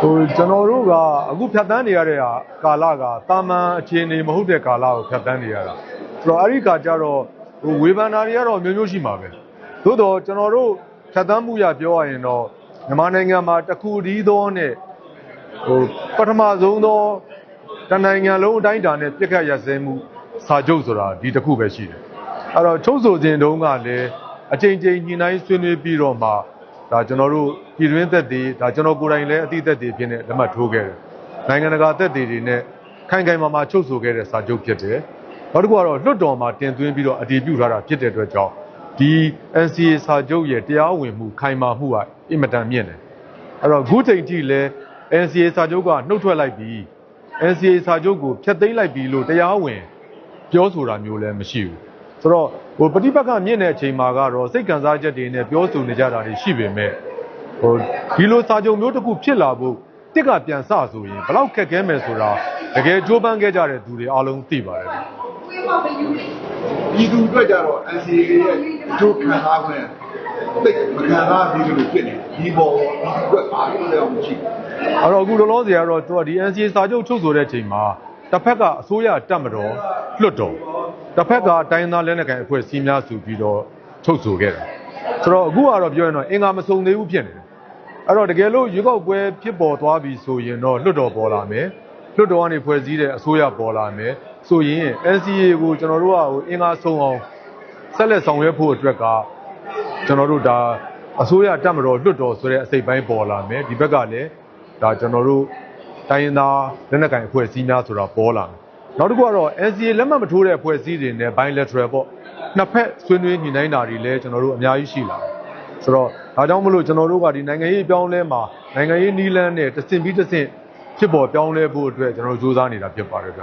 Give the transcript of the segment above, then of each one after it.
ကျွန်တော်တို့ကအခုဖြတ်တန်းနေရတဲ့ကာလကတာမန်အခြေအနေမဟုတ်တဲ့ကာလကိုဖြတ်တန်းနေရတာဆိုတော့အဲ့ဒီကကြတော့ဝေဖန်တာတွေကတော့မျိုးမျိုးရှိမှာပဲသို့တော့ကျွန်တော်တို့ဖြတ်တန်းမှုရပြောရရင်တော့မြန်မာနိုင်ငံမှာတစ်ခုတည်းသောနဲ့ပထမဆုံးသောတနိုင်ငံလုံးအတိုင်းအတာနဲ့ပြစ်ခတ်ရစဲမှုစာချုပ်ဆိုတာဒီတစ်ခုပဲရှိတယ်အဲ့တော့ချုပ်ဆိုခြင်းတုန်းကလည်းအချိန်ချင်းညှိနှိုင်းဆွေးနွေးပြီးတော့မှဒါကျွန်တော်တို့ပြည်တွင်းသက်တွေဒါကျွန်တော်ကိုယ်တိုင်လည်းအသိသက်တွေဖြစ်နေလက်မှတ်ထိုးခဲ့တယ်နိုင်ငံတကာသက်တွေနဲ့ခိုင်ခိုင်မာမာချုပ်ဆိုခဲ့တဲ့စာချုပ်ဖြစ်တယ်နောက်တစ်ခုကတော့လွှတ်တော်မှာတင်သွင်းပြီးတော့အတည်ပြုထားတာဖြစ်တဲ့အတွက်ကြောင့်ဒီ NCA စာချုပ်ရဲ့တရားဝင်မှုခိုင်မာမှုကအင်မတန်မြင့်တယ်အဲ့တော့အခုချိန်ထိလည်း NCA စာချုပ်ကနှုတ်ထွက်လိုက်ပြီး NCA စာချုပ်ကိုဖျက်သိမ်းလိုက်ပြီးလို့တရားဝင်ပြောဆိုတာမျိုးလည်းမရှိဘူးဆိုတော့ပဋိပက္ခမြင့်တဲ့အချိန်မှာကတော့စိတ်ခံစားချက်တွေနဲ့ပြောဆိုနေကြတာတွေရှိပေမဲ့ဒီလိုစာချုပ်မျိုးတစ်ခုဖြစ်လာဖို့တစ်ကပြန်စဆိုရင်ဘလောက်ခက်ခဲမယ်ဆိုတာတကယ်ကြိုးပမ်းခဲ့ကြတဲ့သူတွေအားလုံးသိပါတယ်ပြည်သူအတွက်ကြတော့ NCA ရဲ့အကျိုးခံစားခွင့်သိမခံစားပြီးလို့ဖြစ်နေဒီပေါ်အတွက်အားလုံးလည်းမရှိအဲ့တော့အခုလောလောဆယ်ကတော့သူကဒီ NCA စာချုပ်ချုပ်ဆိုတဲ့အချိန်မှာတစ်ဖက်ကအစိုးရတက်မတော်လွတ်တော်တစ်ဖက်ကတိုင်းသားလက်နက်ကိုင်အဖွဲ့စီးများစုပြီးတော့ချုပ်ဆိုခဲ့တာဆိုတော့အခုကတော့ပြောရင်တော့အင်္ဂါမစုံသေးဘူးဖြစ်နေတယ်အဲ့တော့တကယ်လို့ရွေးကောက်ပွဲဖြစ်ပေါ်သွားပြီဆိုရင်တော့လွတ်တော်ပေါ်လာမယ်လွတ်တော်ကနေဖွဲ့စည်းတဲ့အစိုးရပေါ်လာမယ်ဆိုရင် NCA ကိုကျွန်တော်တို့ကအင်္ဂါစုံအောင်ဆက်လက်ဆောင်ရွက်ဖို့အတွက်ကကျွန်တော်တို့ဒါအစိုးရတက်မတော်လွတ်တော်ဆိုတဲ့အစိပ်ပိုင်းပေါ်လာမယ်ဒီဘက်ကလည်းဒါကျွန်တော်တို့တိုင်းရင်းသားလက်နက်ကိုင်အဖွဲ့အစည်းများဆိုတာပေါ်လာမယ်နောက်တစ်ခုကတော့ NCA လက်မှတ်မထိုးတဲ့အဖွဲ့အစည်းတွေနဲ့ bilateral ပေါ့နှစ်ဖက်ဆွေးနွေးညှိနှိုင်းတာတွေလည်းကျွန်တော်တို့အများကြီးရှိလာတယ်ဆိုတော့ဒါကြောင့်မလို့ကျွန်တော်တို့ကဒီနိုင်ငံရေးပြောင်းလဲမှာနိုင်ငံရေးနီးလန်းနဲ့တဆင့်ပြီးတဆင့်ဖြစ်ပေါ်ပြောင်းလဲဖို့အတွက်ကျွန်တော်တို့စူးစမ်းနေတာဖြစ်ပါတယ်ဗျ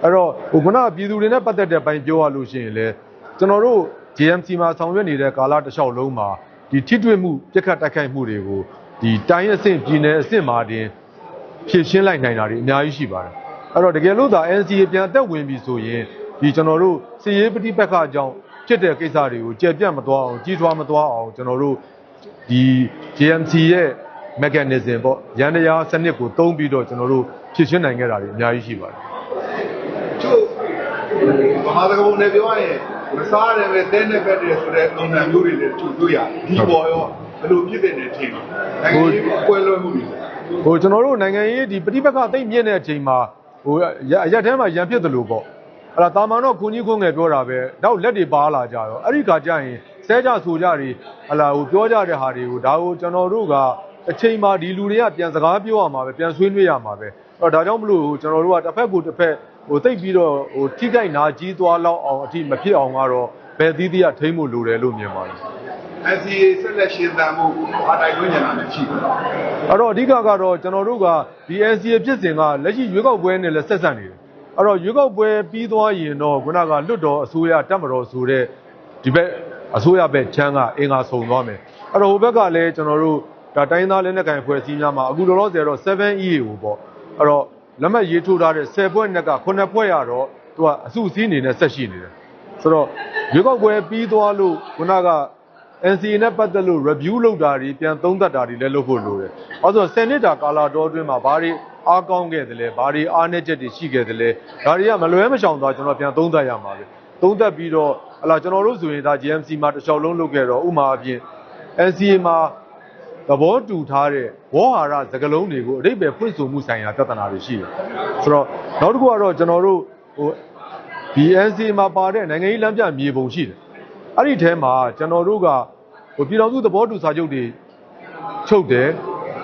အဲ့တော့ခုနကပြည်သူတွေနဲ့ပတ်သက်တဲ့ပိုင်းပြောရလို့ရှိရင်လည်းကျွန်တော်တို့ JMC မှာဆောင်ရွက်နေတဲ့ကာလတစ်လျှောက်လုံးမှာဒီထိတွေ့မှုပြက်ခတ်တိုက်ခိုက်မှုတွေကိုဒီတိုင်းအဆင့်ပြည်နယ်အဆင့်မှာတင်ဖြည့်ရှင်းလိုက်နိုင်တာတွေအများကြီးရှိပါတယ်အဲ့တော့တကယ်လို့သာ NCA ပြန်အသက်ဝင်ပြီဆိုရင်ဒီကျွန်တော်တို့စီရေးပဋိပက္ခအကြောင်းဖြစ်တဲ့ကိစ္စတွေကိုကျေပြတ်မသွားအောင်ကြီးထွားမသွားအောင်ကျွန်တော်တို့ဒီ JMC ရဲ့ mechanism ပေါ့ရန်တရားစနစ်ကိုသုံးပြီးတော့ကျွန်တော်တို့ဖြည့်ရှင်းနိုင်ခဲ့တာတွေအများကြီးရှိပါတယ်ကျို့ဘာသာကုန်နဲ့ပြောရရင်မစားရတယ်ပဲတဲနဲ့ပဲတယ်ဆိုတဲ့ပုံစံမျိုးတွေလည်းကျူတွေ့ရဒီပေါ်ရောဘယ်လိုဖြစ်တဲ့နေထင်လဲနိုင်ငံရေးကွဲလွဲမှုတွေကျွန်တော်တို့နိုင်ငံရေးဒီပဋိပက္ခသိမ့်မြင့်တဲ့အချိန်မှာအရက်ထဲမှာရန်ဖြစ်တယ်လို့ပေါ့အဲ့ဒါတာမန်တော့ခွန်ကြီးခွန်းငယ်ပြောတာပဲတော့လက်တွေပါလာကြရောအဲ့ဒီခါကျရင်ဆဲကြဆိုကြတွေဟလာပြောကြတဲ့ဟာတွေကိုဒါကိုကျွန်တော်တို့ကအချိန်မှာဒီလူတွေကပြန်စကားပြောရမှာပဲပြန်ဆွေးနွေးရမှာပဲအဲ့တော့ဒါကြောင့်မလို့ကျွန်တော်တို့ကတစ်ဖက်ကိုတစ်ဖက်သိပ်ပြီးတော့ထိခိုက်နာကြီးသွားလောက်အောင်အထိမဖြစ်အောင်ကတော့ဘယ်သီးသီးကထိမ့်ဖို့လိုတယ်လို့မြင်ပါတယ်NCA ဆက်လက်ရှင်းသန်မှုအားတိုက်တွန်းနေတာလည်းရှိတယ်အဲ့တော့အဓိကကတော့ကျွန်တော်တို့ကဒီ NCA ဖြစ်စဉ်ကလက်ရှိရွေးကောက်ပွဲနဲ့လည်းဆက်ဆက်နေတယ်အဲ့တော့ရွေးကောက်ပွဲပြီးသွားရင်တော့ခုနကလွတ်တော်အစိုးရတက်မတော်ဆိုတဲ့ဒီဘက်အစိုးရဘက်ချမ်းကအင်္ဂါဆုံသွားမယ်အဲ့တော့ဟိုဘက်ကလည်းကျွန်တော်တို့ဒါတိုင်းသားလက်နက်ကိုင်ဖွဲ့စည်းများမှာအခုလောလောဆယ်တော့ 7EA ကိုပေါ့အဲ့တော့လက်မှတ်ရေးထိုးထားတဲ့10ဖွဲ့နဲ့က9ဖွဲ့ရတော့သူကအစုစည်းအနေနဲ့ဆက်ရှိနေတယ်ဆိုတော့ရွေးကောက်ပွဲပြီးသွားလို့ခုနကNCA နဲ့ပတ်သက်လို့ review လုပ်တာတွေပြန်သုံးသပ်တာတွေလည်းလုပ်ဖို့လိုတယ်။အဲဆို10နှစ်တာကာလတော်အတွင်းမှာဘာတွေအားကောင်းခဲ့တယ်လဲဘာတွေအားနည်းချက်တွေရှိခဲ့တယ်လဲဒါတွေကမလွဲမရှောင်သွားကျွန်တော်ပြန်သုံးသပ်ရမှာပဲ။သုံးသပ်ပြီးတော့ဟလာကျွန်တော်တို့ဆိုရင်ဒါ GMC မှာတစ်လျှောက်လုံးလုပ်ခဲ့တော့ဥမာအပြင် NCA မှာသဘောတူထားတဲ့ဝေါ်ဟာရစကားလုံးတွေကိုအဓိပ္ပာယ်ဖွင့်ဆိုမှုဆိုင်ရာပြဿနာတွေရှိတယ်။ဆိုတော့နောက်တစ်ခုကတော့ကျွန်တော်တို့ဒီ NCA မှာပါတဲ့နိုင်ငံရေးလမ်းပြမြေပုံရှိတယ်။အဲ့ဒီထဲမှာကျွန်တော်တို့ကပြည်တော်စုသဘောတူစာချုပ်တွေချုပ်တယ်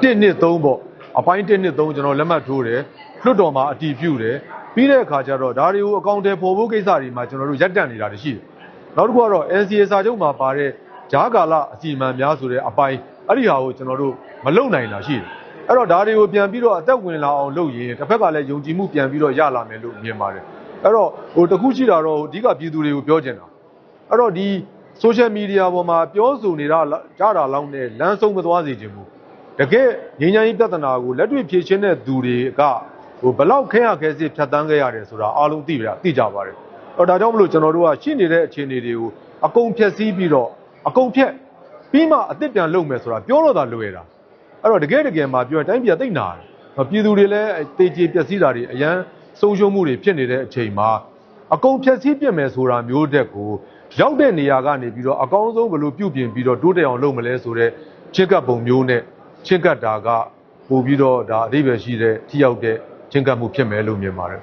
1နှစ်3ပေါ့အပိုင်း1နှစ်3ကျွန်တော်လက်မှတ်ထိုးတယ်လွှတ်တော်မှာအတည်ပြုတယ်ပြီးတဲ့အခါကျတော့ဒါတွေကိုအကောင့်တွေပေါ်ဖို့ကိစ္စတွေမှာကျွန်တော်တို့ရပ်တန့်နေတာတွေရှိတယ်နောက်တစ်ခုကတော့ NCA စာချုပ်မှာပါတဲ့ဂျားကာလအစီအမံများဆိုတဲ့အပိုင်းအဲ့ဒီဟာကိုကျွန်တော်တို့မလုံနိုင်တာရှိတယ်အဲ့တော့ဒါတွေကိုပြန်ပြီးတော့အသက်ဝင်လာအောင်လုပ်ရင်တစ်ဖက်ကလည်းယုံကြည်မှုပြန်ပြီးတော့ရလာမယ်လို့မြင်ပါတယ်အဲ့တော့တခုရှိတာတော့အဓိကပြည်သူတွေကိုပြောချင်တာအဲ့တော့ဒီ social media ပေါ်မှာပြောဆိုနေတာကြားတာလောက်နဲ့လမ်းဆုံးမသွားစေချင်ဘူးတကယ်ငြိမ်းချမ်းရေးပြဿနာကိုလက်တွေ့ဖြေရှင်းတဲ့သူတွေကဘလောက်ခဲရခဲစစ်ဖြတ်တန်းခဲ့ရတယ်ဆိုတာအားလုံးသိကြပါတယ်ဒါကြောင့်မလို့ကျွန်တော်တို့ကရှိနေတဲ့အခြေအနေတွေကိုအကုန်ဖြတ်စည်းပြီးတော့အကုန်ဖြတ်ပြီးမှအစ်စ်ပြန်လုပ်မယ်ဆိုတာပြောတော့တာလွယ်တာ အဲ့တော့တကယ်မှာပြောရင်တိုင်းပြည်သိမ့်နာတယ်ပြည်သူတွေလည်းတေးကြေပျက်စီးတာတွေအရန်ဆုံးရှုံးမှုတွေဖြစ်နေတဲ့အချိန်မှာအကုန်ဖြက်စီးပြစ်မယ်ဆိုတာမျိုးတက်ကိုရောက်တဲ့နေရာကနေပြီးတော့အကောင်းဆုံးဘယ်လိုပြုပြင်ပြီးတော့တိုးတက်အောင်လုပ်မလဲဆိုတော့ချင်းကပ်ပုံမျိုးနဲ့ချင်းကပ်တာကပို့ပြီးတော့ဒါအဓိပ္ပာယ်ရှိတဲ့ထိရောက်တဲ့ချင်းကပ်မှုဖြစ်မယ်လို့မြင်ပါတယ်